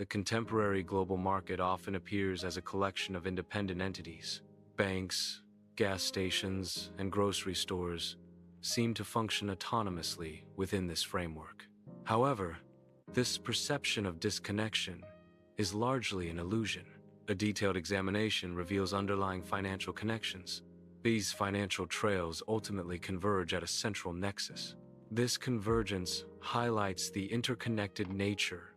The contemporary global market often appears as a collection of independent entities. Banks, gas stations, and grocery stores seem to function autonomously within this framework. However, this perception of disconnection is largely an illusion. A detailed examination reveals underlying financial connections. These financial trails ultimately converge at a central nexus. This convergence highlights the interconnected nature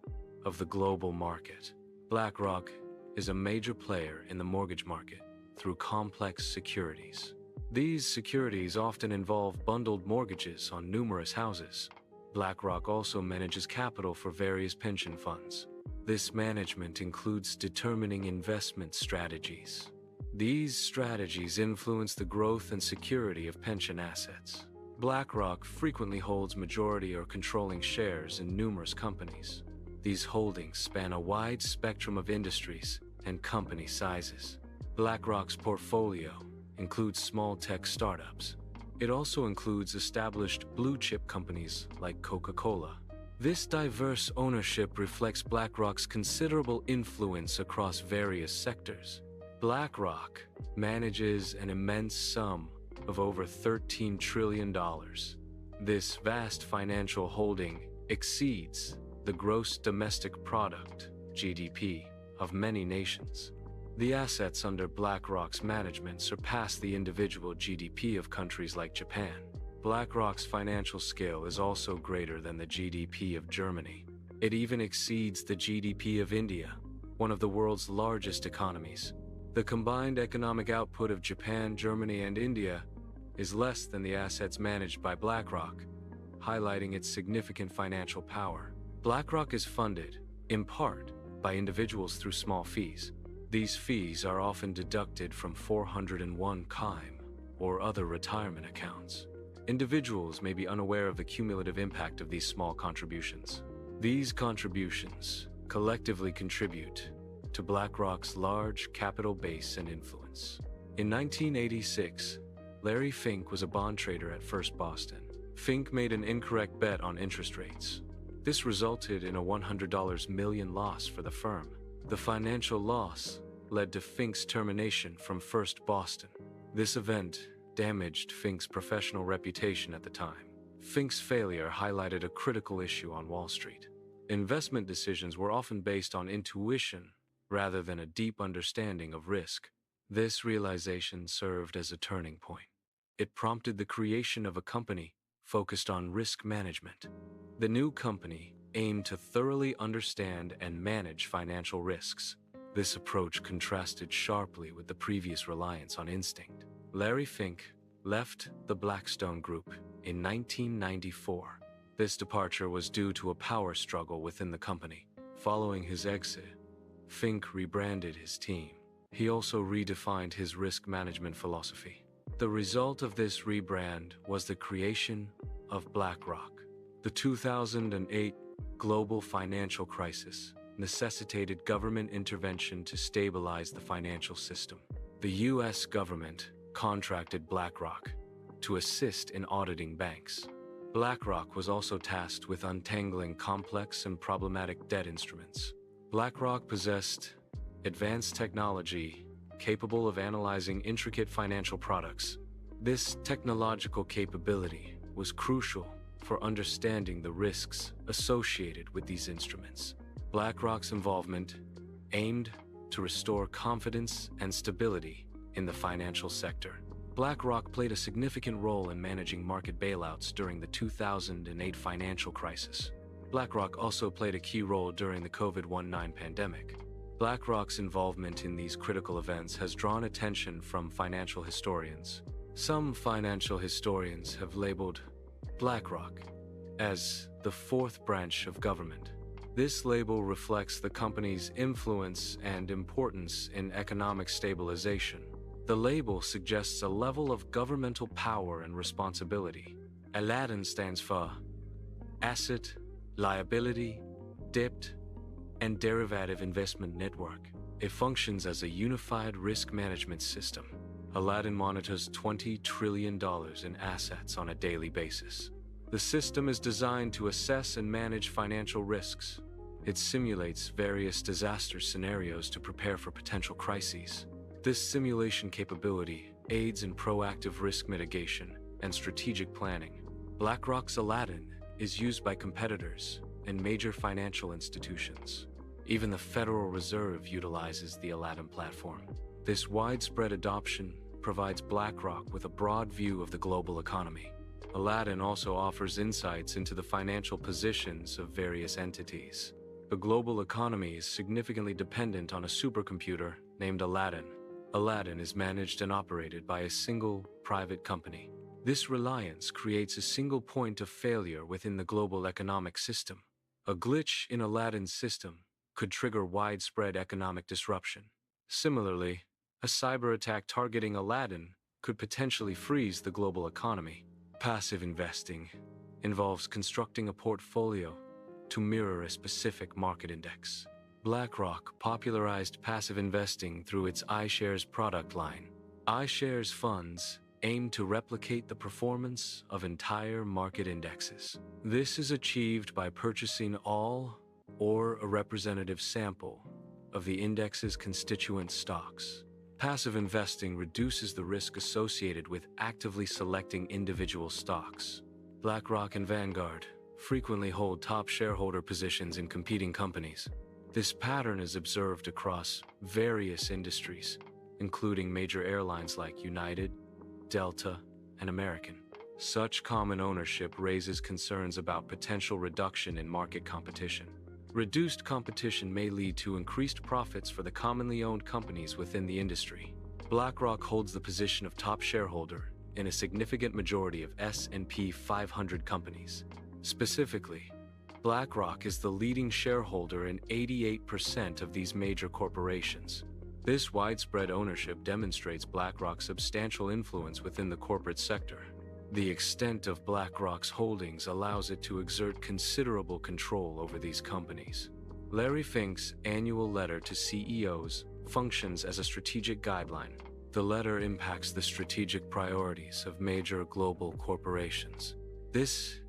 of the global market. BlackRock is a major player in the mortgage market through complex securities. These securities often involve bundled mortgages on numerous houses. BlackRock also manages capital for various pension funds. This management includes determining investment strategies. These strategies influence the growth and security of pension assets. BlackRock frequently holds majority or controlling shares in numerous companies. These holdings span a wide spectrum of industries and company sizes. BlackRock's portfolio includes small tech startups. It also includes established blue-chip companies like Coca-Cola. This diverse ownership reflects BlackRock's considerable influence across various sectors. BlackRock manages an immense sum of over $13 trillion. This vast financial holding exceeds the gross domestic product, GDP, of many nations. The assets under BlackRock's management surpass the individual GDP of countries like Japan. BlackRock's financial scale is also greater than the GDP of Germany. It even exceeds the GDP of India, one of the world's largest economies. The combined economic output of Japan, Germany, and India is less than the assets managed by BlackRock, highlighting its significant financial power. BlackRock is funded, in part, by individuals through small fees. These fees are often deducted from 401(k) or other retirement accounts. Individuals may be unaware of the cumulative impact of these small contributions. These contributions collectively contribute to BlackRock's large capital base and influence. In 1986, Larry Fink was a bond trader at First Boston. Fink made an incorrect bet on interest rates. This resulted in a $100 million loss for the firm. The financial loss led to Fink's termination from First Boston. This event damaged Fink's professional reputation at the time. Fink's failure highlighted a critical issue on Wall Street. Investment decisions were often based on intuition rather than a deep understanding of risk. This realization served as a turning point. It prompted the creation of a company focused on risk management. The new company aimed to thoroughly understand and manage financial risks. This approach contrasted sharply with the previous reliance on instinct. Larry Fink left the Blackstone Group in 1994. This departure was due to a power struggle within the company. Following his exit, Fink rebranded his team. He also redefined his risk management philosophy. The result of this rebrand was the creation of BlackRock. The 2008 global financial crisis necessitated government intervention to stabilize the financial system. The U.S. government contracted BlackRock to assist in auditing banks. BlackRock was also tasked with untangling complex and problematic debt instruments. BlackRock possessed advanced technology capable of analyzing intricate financial products. This technological capability was crucial for understanding the risks associated with these instruments. BlackRock's involvement aimed to restore confidence and stability in the financial sector. BlackRock played a significant role in managing market bailouts during the 2008 financial crisis. BlackRock also played a key role during the COVID-19 pandemic. BlackRock's involvement in these critical events has drawn attention from financial historians. Some financial historians have labeled BlackRock as the fourth branch of government. This label reflects the company's influence and importance in economic stabilization. The label suggests a level of governmental power and responsibility. Aladdin stands for Asset, Liability, Debt, and Derivative Investment Network. It functions as a unified risk management system. Aladdin monitors $20 trillion in assets on a daily basis. The system is designed to assess and manage financial risks. It simulates various disaster scenarios to prepare for potential crises. This simulation capability aids in proactive risk mitigation and strategic planning. BlackRock's Aladdin is used by competitors and major financial institutions. Even the Federal Reserve utilizes the Aladdin platform. This widespread adoption provides BlackRock with a broad view of the global economy. Aladdin also offers insights into the financial positions of various entities. The global economy is significantly dependent on a supercomputer named Aladdin. Aladdin is managed and operated by a single private company. This reliance creates a single point of failure within the global economic system. A glitch in Aladdin's system could trigger widespread economic disruption. Similarly, a cyber attack targeting Aladdin could potentially freeze the global economy. Passive investing involves constructing a portfolio to mirror a specific market index. BlackRock popularized passive investing through its iShares product line. iShares funds aim to replicate the performance of entire market indexes. This is achieved by purchasing all or a representative sample of the index's constituent stocks. Passive investing reduces the risk associated with actively selecting individual stocks. BlackRock and Vanguard frequently hold top shareholder positions in competing companies. This pattern is observed across various industries, including major airlines like United, Delta, and American. Such common ownership raises concerns about potential reduction in market competition. Reduced competition may lead to increased profits for the commonly owned companies within the industry. BlackRock holds the position of top shareholder in a significant majority of S&P 500 companies. Specifically, BlackRock is the leading shareholder in 88% of these major corporations. This widespread ownership demonstrates BlackRock's substantial influence within the corporate sector. The extent of BlackRock's holdings allows it to exert considerable control over these companies. Larry Fink's annual letter to CEOs functions as a strategic guideline. The letter impacts the strategic priorities of major global corporations. This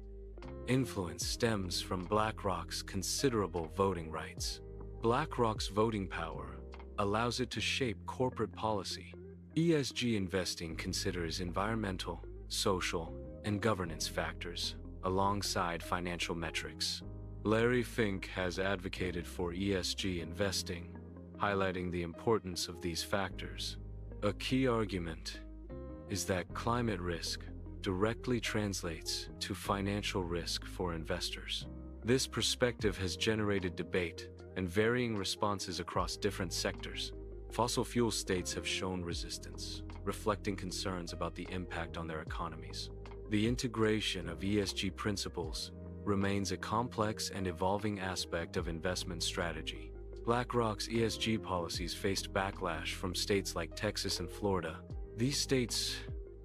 influence stems from BlackRock's considerable voting rights. BlackRock's voting power allows it to shape corporate policy. ESG investing considers environmental, social, and governance factors alongside financial metrics. Larry Fink has advocated for ESG investing, highlighting the importance of these factors. A key argument is that climate risk directly translates to financial risk for investors. This perspective has generated debate and varying responses across different sectors. Fossil fuel states have shown resistance, reflecting concerns about the impact on their economies. The integration of ESG principles remains a complex and evolving aspect of investment strategy. BlackRock's ESG policies faced backlash from states like Texas and Florida. These states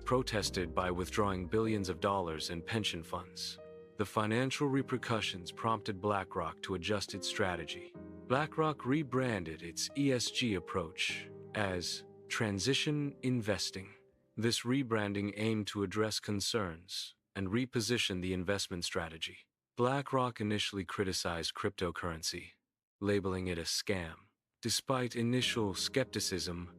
protested by withdrawing billions of dollars in pension funds. The financial repercussions prompted BlackRock to adjust its strategy. BlackRock rebranded its ESG approach as transition investing. This rebranding aimed to address concerns and reposition the investment strategy. BlackRock initially criticized cryptocurrency, labeling it a scam. Despite initial skepticism,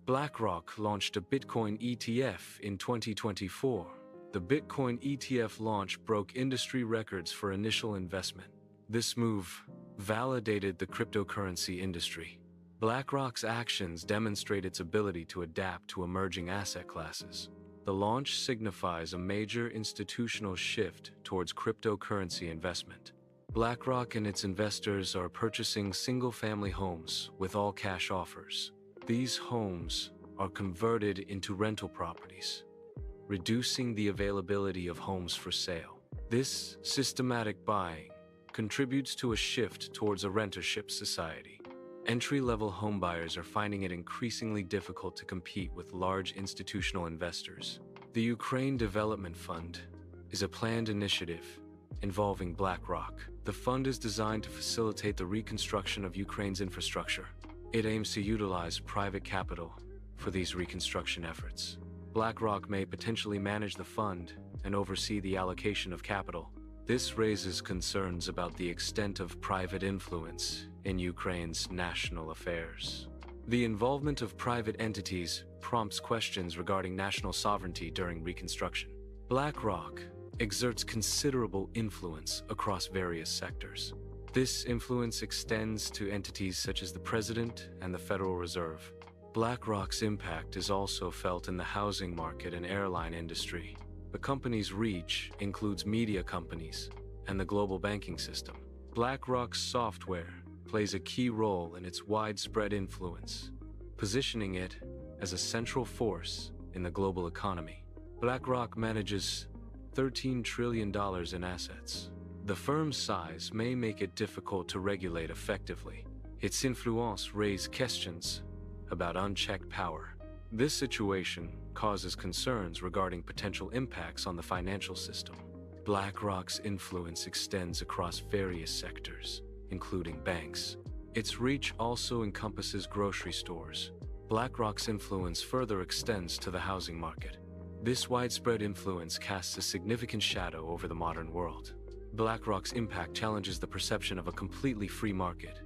BlackRock launched a Bitcoin ETF in 2024. The Bitcoin ETF launch broke industry records for initial investment. This move validated the cryptocurrency industry. BlackRock's actions demonstrate its ability to adapt to emerging asset classes. The launch signifies a major institutional shift towards cryptocurrency investment. BlackRock and its investors are purchasing single-family homes with all-cash offers. These homes are converted into rental properties, reducing the availability of homes for sale. This systematic buying contributes to a shift towards a rentership society. Entry-level homebuyers are finding it increasingly difficult to compete with large institutional investors. The Ukraine Development Fund is a planned initiative involving BlackRock. The fund is designed to facilitate the reconstruction of Ukraine's infrastructure. It aims to utilize private capital for these reconstruction efforts. BlackRock may potentially manage the fund and oversee the allocation of capital. This raises concerns about the extent of private influence in Ukraine's national affairs. The involvement of private entities prompts questions regarding national sovereignty during reconstruction. BlackRock exerts considerable influence across various sectors. This influence extends to entities such as the President and the Federal Reserve. BlackRock's impact is also felt in the housing market and airline industry. The company's reach includes media companies and the global banking system. BlackRock's software plays a key role in its widespread influence, positioning it as a central force in the global economy. BlackRock manages $13 trillion in assets. The firm's size may make it difficult to regulate effectively. Its influence raises questions about unchecked power. This situation causes concerns regarding potential impacts on the financial system. BlackRock's influence extends across various sectors, including banks. Its reach also encompasses grocery stores. BlackRock's influence further extends to the housing market. This widespread influence casts a significant shadow over the modern world. BlackRock's impact challenges the perception of a completely free market.